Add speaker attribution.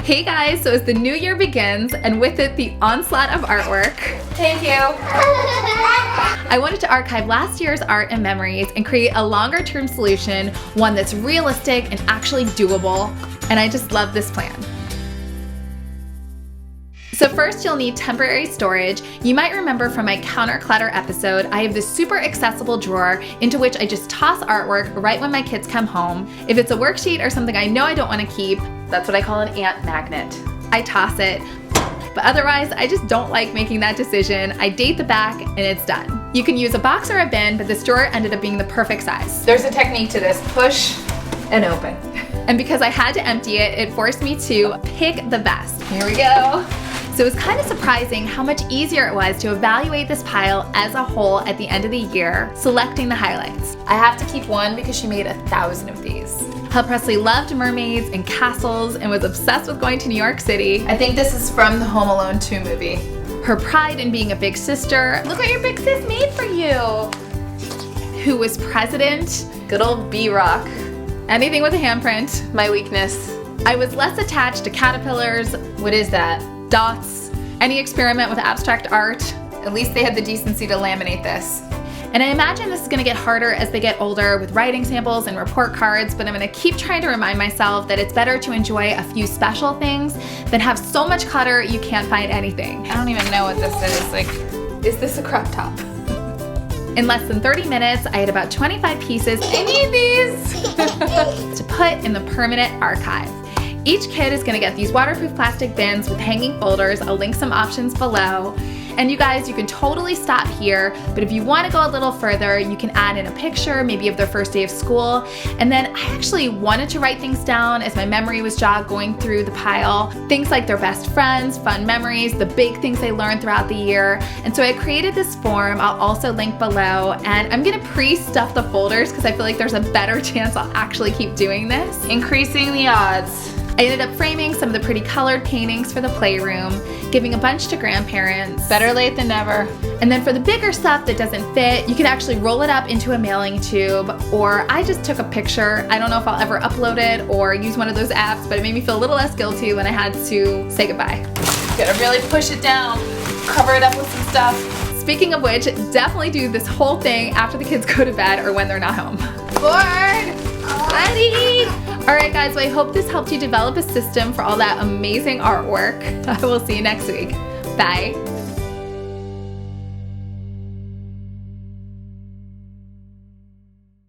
Speaker 1: Hey guys, so as the new year begins, and with it the onslaught of artwork, thank you, I wanted to archive last year's art and memories and create a longer term solution, one that's realistic and actually doable, and I just love this plan. So first you'll need temporary storage. You might remember from my counter clutter episode, I have this super accessible drawer into which I just toss artwork right when my kids come home. If it's a worksheet or something I know I don't want to keep, that's what I call an ant magnet. I toss it, but otherwise I just don't like making that decision. I date the back and it's done. You can use a box or a bin, but this drawer ended up being the perfect size. There's a technique to this, push and open. And because I had to empty it, it forced me to pick the best. Here we go. So it was kind of surprising how much easier it was to evaluate this pile as a whole at the end of the year, selecting the highlights. I have to keep one because she made 1,000 of these. Hal Presley loved mermaids and castles and was obsessed with going to New York City. I think this is from the Home Alone 2 movie. Her pride in being a big sister. Look what your big sis made for you. Who was president? Good old B-Rock. Anything with a handprint, my weakness. I was less attached to caterpillars. What is that? Dots, any experiment with abstract art. At least they had the decency to laminate this. And I imagine this is gonna get harder as they get older with writing samples and report cards, but I'm gonna keep trying to remind myself that it's better to enjoy a few special things than have so much clutter you can't find anything. I don't even know what this is. Like, is this a crop top? In less than 30 minutes, I had about 25 pieces. I need these to put in the permanent archive. Each kid is gonna get these waterproof plastic bins with hanging folders. I'll link some options below. And you guys, you can totally stop here, but if you wanna go a little further, you can add in a picture, maybe of their first day of school. And then I actually wanted to write things down as my memory was jogged going through the pile. Things like their best friends, fun memories, the big things they learned throughout the year. And so I created this form, I'll also link below, and I'm gonna pre-stuff the folders because I feel like there's a better chance I'll actually keep doing this. Increasing the odds. I ended up framing some of the pretty colored paintings for the playroom, giving a bunch to grandparents. Better late than never. And then for the bigger stuff that doesn't fit, you can actually roll it up into a mailing tube, or I just took a picture. I don't know if I'll ever upload it or use one of those apps, but it made me feel a little less guilty when I had to say goodbye. Gotta really push it down, cover it up with some stuff. Speaking of which, definitely do this whole thing after the kids go to bed or when they're not home. Bored! Ready! Alright guys, well I hope this helped you develop a system for all that amazing artwork. I will see you next week. Bye!